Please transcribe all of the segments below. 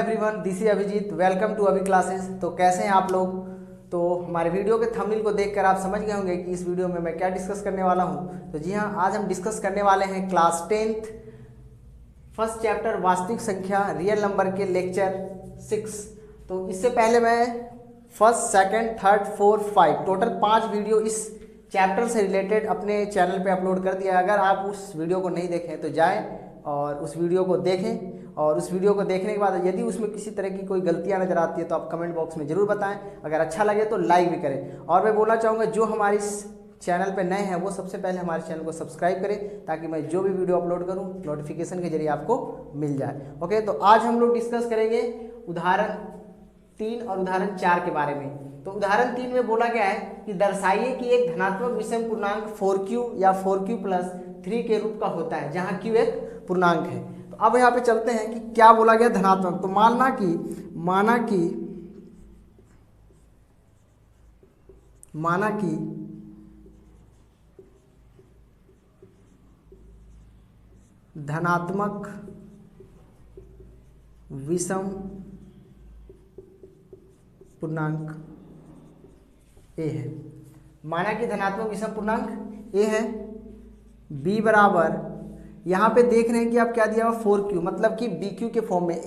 Everyone, this is Abhijeet. Welcome to Abhi classes. तो कैसे हैं आप लोग? तो हमारे वीडियो के थंबनेल को देखकर आप समझ गए होंगे कि इस वीडियो में मैं क्या डिस्कस करने वाला हूं। तो जी हाँ, आज हम डिस्कस करने वाले हैं क्लास 10th फर्स्ट चैप्टर वास्तविक संख्या रियल नंबर के लेक्चर 6। तो इससे पहले मैं first, second, third, fourth, 5 total 5 video इस चैप्टर से रिलेटेड अपने चैनल पे अपलोड कर दिया। अगर आप उस वीडियो को नहीं देखें तो जाएं और उस वीडियो को देखें, और उस वीडियो को देखने के बाद यदि उसमें किसी तरह की कोई गलतियां नजर आती है तो आप कमेंट बॉक्स में जरूर बताएं। अगर अच्छा लगे तो लाइक भी करें। और मैं बोलना चाहूँगा जो हमारे इस चैनल पे नए हैं वो सबसे पहले हमारे चैनल को सब्सक्राइब करें, ताकि मैं जो भी वीडियो अपलोड करूं नोटिफिकेशन के जरिए आपको मिल जाए। ओके, तो आज हम लोग डिस्कस करेंगे उदाहरण 3 और उदाहरण 4 के बारे में। तो उदाहरण 3 में बोला गया है कि दर्शाइए कि एक धनात्मक विषम पूर्णांक 4q या 4q+3 के रूप का होता है, जहां q एक पूर्णांक है। तो अब यहाँ पे चलते हैं कि क्या बोला गया धनात्मक। तो माना कि धनात्मक विषम पूर्णांक a है। माना कि धनात्मक विषम पूर्णांक a है। b बराबर, यहाँ पे देख रहे हैं कि आप क्या दिया हुआ 4q, मतलब कि bq के फॉर्म में a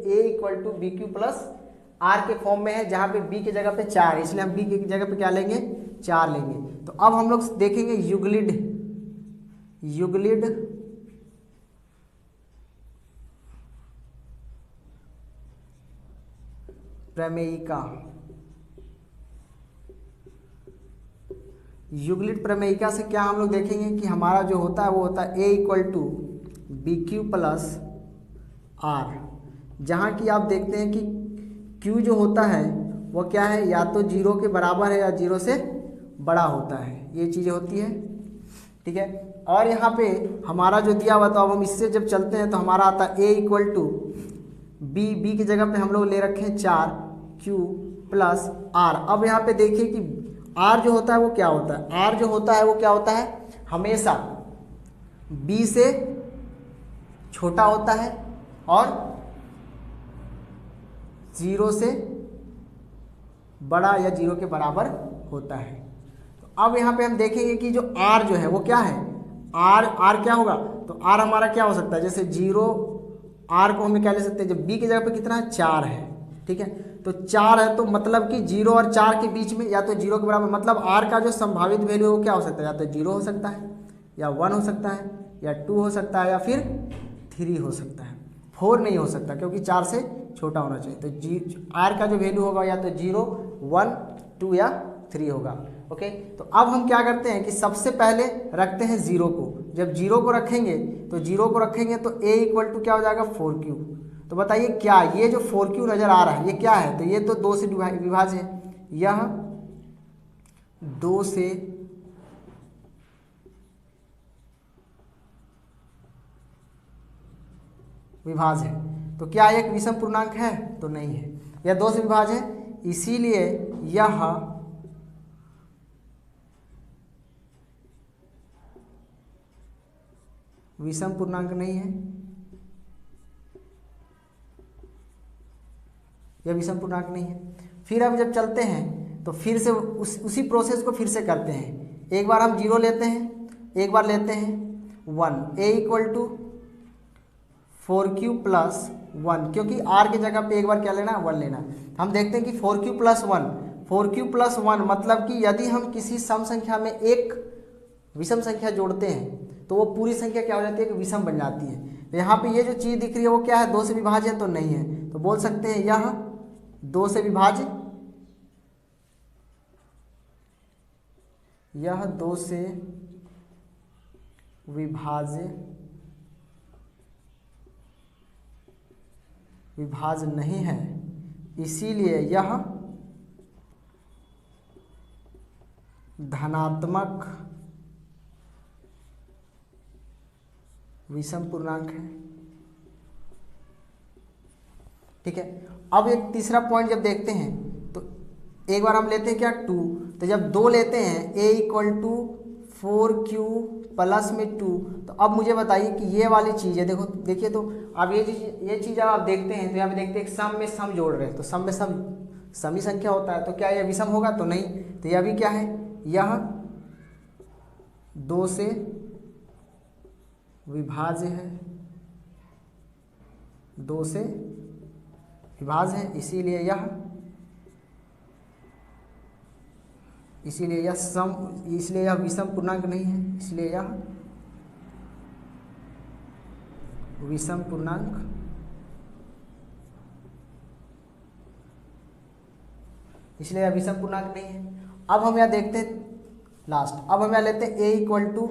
= bq+r के फॉर्म में है, जहाँ पे b की जगह पे 4 है, इसलिए हम b की जगह पे क्या लेंगे, 4 लेंगे। तो अब हम लोग देखेंगे युगलिड प्रमेयिका। युगलिड प्रमेयिका से क्या हम लोग देखेंगे कि हमारा जो होता है वो होता है a = bq+r, जहाँ की आप देखते हैं कि q जो होता है वो क्या है, या तो 0 के बराबर है या 0 से बड़ा होता है, ये चीज़ें होती है। ठीक है, और यहाँ पे हमारा जो दिया हुआ, तो अब हम इससे जब चलते हैं तो हमारा आता है a = b की जगह पे हम लोग ले रखे हैं 4q+r। अब यहाँ पे देखिए कि r जो होता है वो क्या होता है, r जो होता है वो क्या होता है, हमेशा b से छोटा होता है और 0 से बड़ा या 0 के बराबर होता है। तो अब यहाँ पे हम देखेंगे कि जो r जो है वो क्या है, r क्या होगा, तो r हमारा क्या हो सकता है, जैसे 0 r को हमें क्या ले सकते हैं, जब b की जगह पे कितना है, 4 है। ठीक है, तो 4 है, तो मतलब कि 0 और 4 के बीच में या तो 0 के बराबर, मतलब r का जो संभावित वैल्यू है वो क्या हो सकता है, या तो 0 हो सकता है, या 1 हो सकता है, या 2 हो सकता है, या फिर 3 हो सकता है। 4 नहीं हो सकता क्योंकि 4 से छोटा होना चाहिए। तो r का जो वैल्यू होगा या तो 0, 1, 2 या 3 होगा। ओके, तो अब हम क्या करते हैं कि सबसे पहले रखते हैं 0 को। जब 0 को रखेंगे तो a = क्या हो जाएगा, 4q। तो बताइए क्या ये जो 4q नजर आ रहा है ये क्या है, तो ये तो 2 से विभाज्य है, यह 2 से विभाज्य है। तो क्या एक विषम पूर्णांक है, तो नहीं है, यह 2 से विभाज्य है, इसीलिए यह विषम पूर्णांक नहीं है, यह विषम पूर्णांक नहीं है। फिर अब जब चलते हैं तो फिर से उसी प्रोसेस को फिर से करते हैं। एक बार हम 0 लेते हैं, एक बार लेते हैं 1, a = 4q+1, क्योंकि r की जगह पे एक बार क्या लेना, 1 लेना। हम देखते हैं कि 4q+1 मतलब कि यदि हम किसी सम संख्या में एक विषम संख्या जोड़ते हैं तो वो पूरी संख्या क्या हो जाती है, कि विषम बन जाती है। तो यहाँ पे ये जो चीज़ दिख रही है वो क्या है, 2 से विभाज्य है, तो नहीं है। तो बोल सकते हैं यह 2 से विभाज्य, यह 2 से विभाज्य नहीं है, इसीलिए यह धनात्मक विषम पूर्णांक है। ठीक है, अब एक तीसरा पॉइंट जब देखते हैं तो एक बार हम लेते हैं क्या, 2। तो जब 2 लेते हैं a = 4Q प्लस में 2। तो अब मुझे बताइए कि ये वाली चीज़ है, देखो देखिए, तो अब ये चीज़ अब आप देखते हैं तो यहाँ पे देखते हैं सम में सम जोड़ रहे हैं, तो सम में सम समी संख्या होता है, तो क्या यह विषम होगा? तो नहीं। तो यह भी क्या है? यह 2 से विभाज्य है, 2 से विभाज्य है, इसीलिए यह विषम पूर्णांक नहीं है, इसलिए यह विषम पूर्णांक नहीं है। अब हम यहाँ देखते हैं लास्ट, अब हम यहाँ लेते हैं a equal to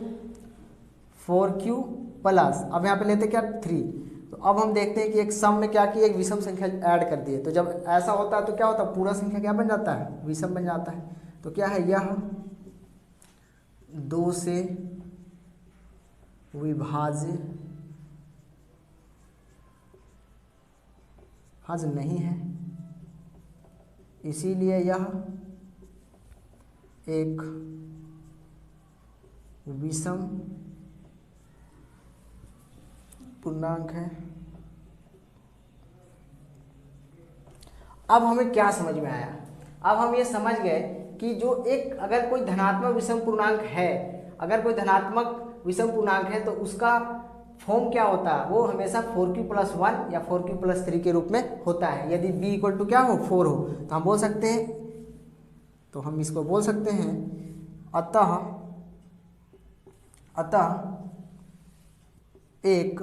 4Q plus, अब यहाँ पे लेते हैं क्या? 3। तो अब हम देखते हैं कि एक सम में क्या किया, एक विषम संख्या ऐड कर दिए। तो जब ऐसा होता है तो क्या होता है? पूरा संख्या क्या बन जाता है? विषम बन जाता है। तो क्या है? यह 2 से विभाज्य नहीं है, इसीलिए यह एक विषम पूर्णांक है। अब हमें क्या समझ में आया? अब हम ये समझ गए कि जो एक अगर कोई धनात्मक विषम पूर्णांक है, तो उसका फॉर्म क्या होता है? वो हमेशा 4Q प्लस 1 या 4Q प्लस 3 के रूप में होता है। यदि b इक्वल टू क्या हो? 4 हो, तो हम बोल सकते हैं, तो हम इसको बोल सकते हैं अतः एक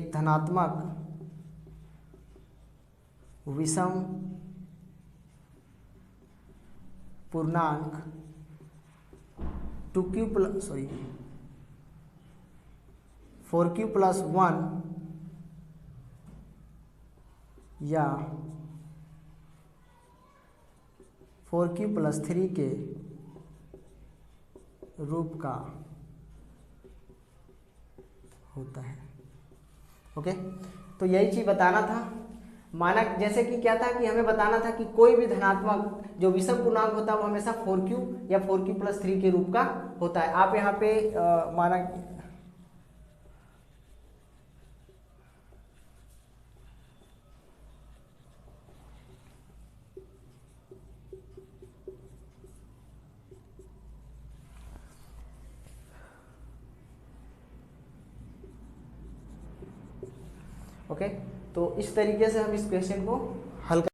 धनात्मक विषम पूर्णांक 4Q प्लस 1 या 4Q प्लस 3 के रूप का होता है। ओके, तो यही चीज़ बताना था। मानक जैसे कि क्या था कि हमें बताना था कि कोई भी धनात्मक जो विषम पूर्णांक होता है वो हमेशा 4Q या 4Q प्लस 3 के रूप का होता है। आप यहाँ पे मानक ओके, तो इस तरीके से हम इस क्वेश्चन को हल कर।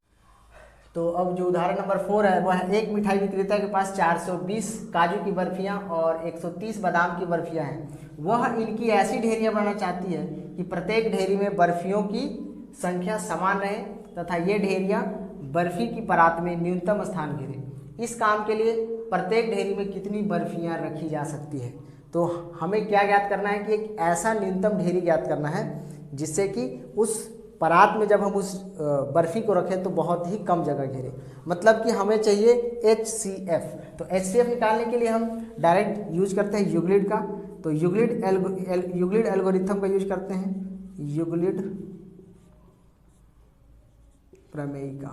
तो अब जो उदाहरण नंबर 4 है वह है, एक मिठाई विक्रेता के पास 420 काजू की बर्फियां और 130 बादाम की बर्फियां हैं। वह इनकी ऐसी ढेरियां बनाना चाहती है कि प्रत्येक ढेरी में बर्फियों की संख्या समान रहे तथा ये ढेरियां बर्फी की परात में न्यूनतम स्थान घेरे। इस काम के लिए प्रत्येक ढेरी में कितनी बर्फियां रखी जा सकती है? तो हमें क्या ज्ञात करना है कि एक ऐसा न्यूनतम ढेरी ज्ञात करना है जिससे कि उस परात में जब हम उस बर्फ़ी को रखें तो बहुत ही कम जगह घेरे। मतलब कि हमें चाहिए HCF। तो HCF निकालने के लिए हम डायरेक्ट यूज करते हैं यूक्लिड का। तो यूक्लिड एल्गोरिथम का यूज करते हैं, यूक्लिड प्रमेय का।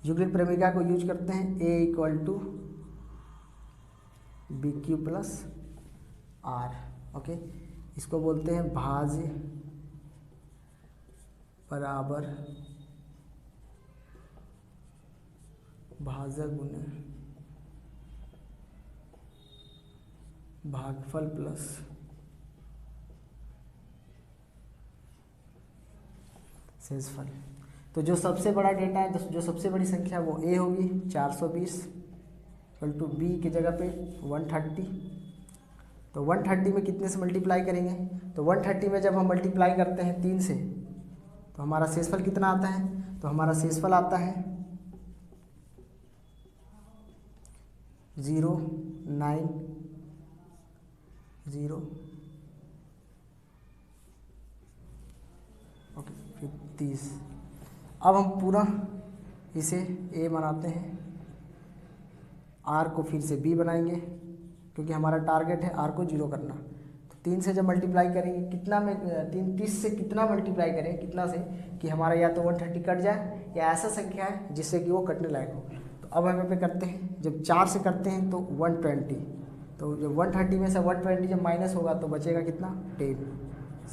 यूक्लिड प्रमेय को यूज करते हैं A equal to BQ plus R। Okay, इसको बोलते हैं भाज्य बराबर भाजक गुने भागफल प्लस शेषफल। तो जो सबसे बड़ा डेटा है, जो सबसे बड़ी संख्या वो A होगी 420 इक्वल टू B की जगह पे 130। तो 130 में कितने से मल्टीप्लाई करेंगे? तो 130 में जब हम मल्टीप्लाई करते हैं 3 से तो हमारा शेषफल कितना आता है? तो हमारा शेषफल आता है 090। ओके, फिर 30। अब हम पूरा इसे A बनाते हैं, R को फिर से B बनाएंगे क्योंकि हमारा टारगेट है R को 0 करना। तो 3 से जब मल्टीप्लाई करेंगे कितना में 30 से कितना मल्टीप्लाई करें, कितना से कि हमारा या तो 130 कट जाए या ऐसा संख्या है जिससे कि वो कटने लायक हो। तो अब हम यहाँ पे करते हैं, जब 4 से करते हैं तो 120, तो जब 130 में से 120 जब माइनस होगा तो बचेगा कितना 10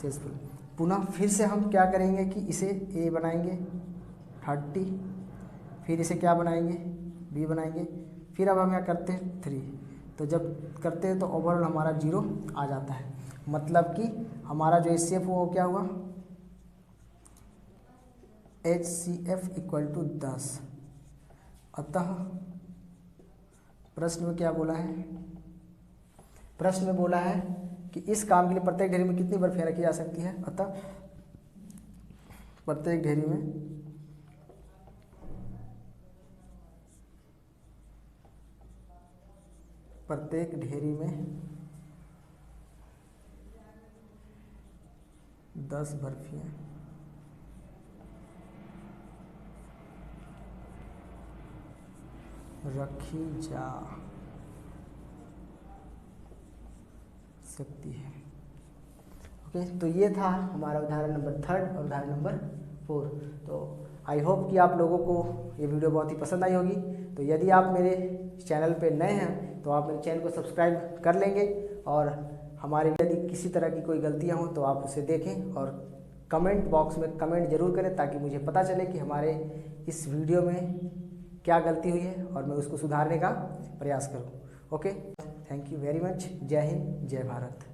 शेषफल। पुनः फिर से हम क्या करेंगे कि इसे a बनाएंगे 30, फिर इसे क्या बनाएंगे b बनाएंगे, फिर अब हम यहाँ करते हैं 3, तो जब करते हैं तो ओवरऑल हमारा 0 आ जाता है। मतलब कि हमारा जो HCF हुआ वो क्या हुआ, HCF इक्वल टू 10। अतः प्रश्न में क्या बोला है, प्रश्न में बोला है कि इस काम के लिए प्रत्येक ढेरी में कितनी बर्फियाँ रखी जा सकती है। अतः प्रत्येक ढेरी में 10 बर्फियाँ रखी जा सकती है। ओके, तो ये था हमारा उदाहरण नंबर 3 और उदाहरण नंबर 4। तो आई होप कि आप लोगों को ये वीडियो बहुत ही पसंद आई होगी। तो यदि आप मेरे चैनल पे नए हैं तो आप मेरे चैनल को सब्सक्राइब कर लेंगे, और हमारे यदि किसी तरह की कोई गलतियां हों तो आप उसे देखें और कमेंट बॉक्स में कमेंट जरूर करें, ताकि मुझे पता चले कि हमारे इस वीडियो में क्या गलती हुई है और मैं उसको सुधारने का प्रयास करूं। Okay, thank you very much. जय हिंद, जय भारत।